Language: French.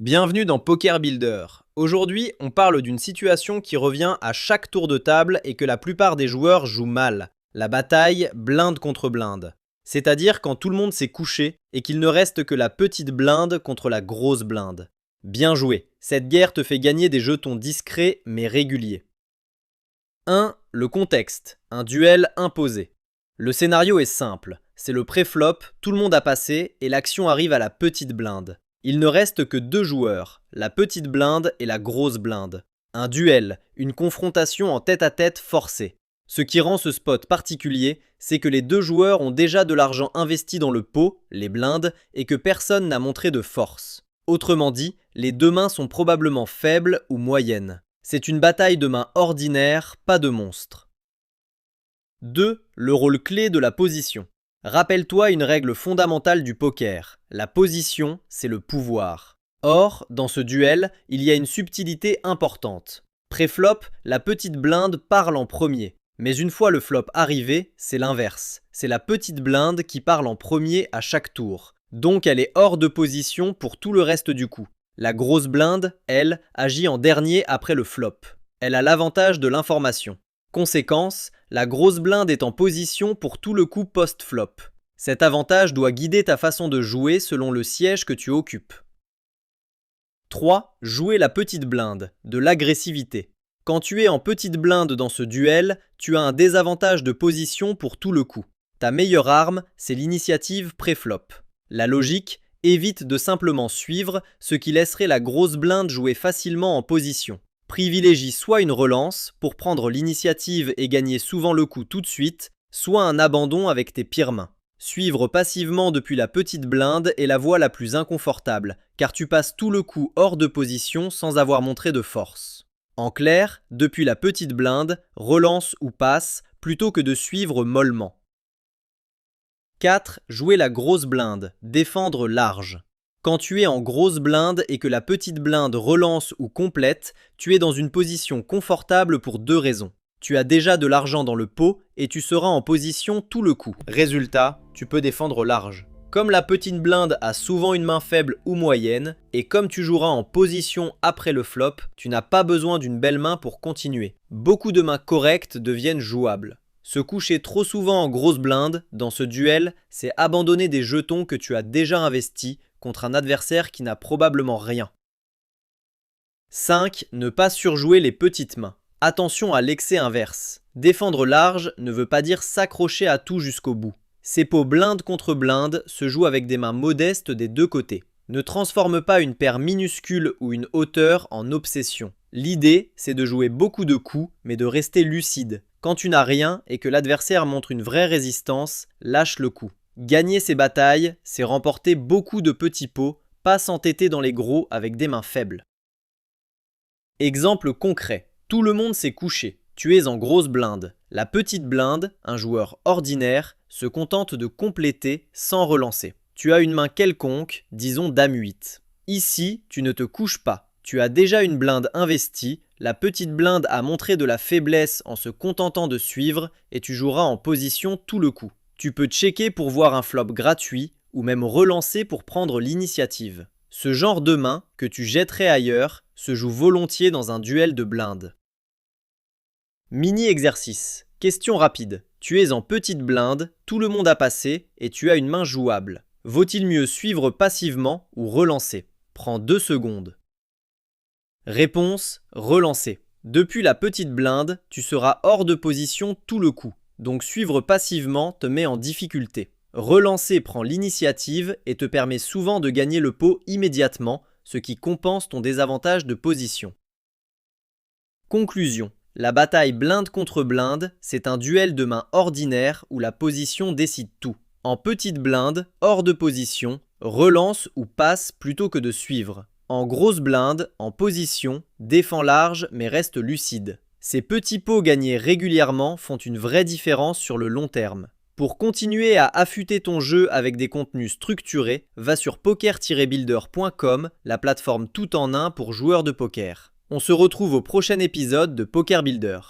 Bienvenue dans Poker Builder. Aujourd'hui, on parle d'une situation qui revient à chaque tour de table et que la plupart des joueurs jouent mal. La bataille blinde contre blinde. C'est-à-dire quand tout le monde s'est couché et qu'il ne reste que la petite blinde contre la grosse blinde. Bien joué, cette guerre te fait gagner des jetons discrets mais réguliers. 1. Le contexte, un duel imposé. Le scénario est simple, c'est le pré-flop, tout le monde a passé et l'action arrive à la petite blinde. Il ne reste que deux joueurs, la petite blinde et la grosse blinde. Un duel, une confrontation en tête-à-tête forcée. Ce qui rend ce spot particulier, c'est que les deux joueurs ont déjà de l'argent investi dans le pot, les blindes, et que personne n'a montré de force. Autrement dit, les deux mains sont probablement faibles ou moyennes. C'est une bataille de mains ordinaires, pas de monstres. 2. Le rôle clé de la position. Rappelle-toi une règle fondamentale du poker. La position, c'est le pouvoir. Or, dans ce duel, il y a une subtilité importante. Pré-flop, la petite blinde parle en premier. Mais une fois le flop arrivé, c'est l'inverse. C'est la petite blinde qui parle en premier à chaque tour. Donc elle est hors de position pour tout le reste du coup. La grosse blinde, elle, agit en dernier après le flop. Elle a l'avantage de l'information. Conséquence, la grosse blinde est en position pour tout le coup post-flop. Cet avantage doit guider ta façon de jouer selon le siège que tu occupes. 3. Jouer la petite blinde, de l'agressivité. Quand tu es en petite blinde dans ce duel, tu as un désavantage de position pour tout le coup. Ta meilleure arme, c'est l'initiative pré-flop. La logique, évite de simplement suivre, ce qui laisserait la grosse blinde jouer facilement en position. Privilégie soit une relance, pour prendre l'initiative et gagner souvent le coup tout de suite, soit un abandon avec tes pires mains. Suivre passivement depuis la petite blinde est la voie la plus inconfortable, car tu passes tout le coup hors de position sans avoir montré de force. En clair, depuis la petite blinde, relance ou passe, plutôt que de suivre mollement. 4. Jouer la grosse blinde, défendre large. Quand tu es en grosse blinde et que la petite blinde relance ou complète, tu es dans une position confortable pour deux raisons. Tu as déjà de l'argent dans le pot et tu seras en position tout le coup. Résultat, tu peux défendre large. Comme la petite blinde a souvent une main faible ou moyenne, et comme tu joueras en position après le flop, tu n'as pas besoin d'une belle main pour continuer. Beaucoup de mains correctes deviennent jouables. Se coucher trop souvent en grosse blinde, dans ce duel, c'est abandonner des jetons que tu as déjà investis contre un adversaire qui n'a probablement rien. 5. Ne pas surjouer les petites mains. Attention à l'excès inverse. Défendre large ne veut pas dire s'accrocher à tout jusqu'au bout. Ces pots blinde contre blinde se jouent avec des mains modestes des deux côtés. Ne transforme pas une paire minuscule ou une hauteur en obsession. L'idée, c'est de jouer beaucoup de coups, mais de rester lucide. Quand tu n'as rien et que l'adversaire montre une vraie résistance, lâche le coup. Gagner ces batailles, c'est remporter beaucoup de petits pots, pas s'entêter dans les gros avec des mains faibles. Exemple concret. Tout le monde s'est couché. Tu es en grosse blinde. La petite blinde, un joueur ordinaire, se contente de compléter sans relancer. Tu as une main quelconque, disons dame 8. Ici, tu ne te couches pas. Tu as déjà une blinde investie, la petite blinde a montré de la faiblesse en se contentant de suivre et tu joueras en position tout le coup. Tu peux checker pour voir un flop gratuit ou même relancer pour prendre l'initiative. Ce genre de main, que tu jetterais ailleurs, se joue volontiers dans un duel de blindes. Mini-exercice. Question rapide. Tu es en petite blinde, tout le monde a passé et tu as une main jouable. Vaut-il mieux suivre passivement ou relancer? Prends 2 secondes. Réponse, relancer. Depuis la petite blinde, tu seras hors de position tout le coup. Donc suivre passivement te met en difficulté. Relancer prend l'initiative et te permet souvent de gagner le pot immédiatement, ce qui compense ton désavantage de position. Conclusion. La bataille blinde contre blinde, c'est un duel de mains ordinaire où la position décide tout. En petite blinde, hors de position, relance ou passe plutôt que de suivre. En grosse blinde, en position, défend large mais reste lucide. Ces petits pots gagnés régulièrement font une vraie différence sur le long terme. Pour continuer à affûter ton jeu avec des contenus structurés, va sur poker-builder.com, la plateforme tout en un pour joueurs de poker. On se retrouve au prochain épisode de Poker Builder.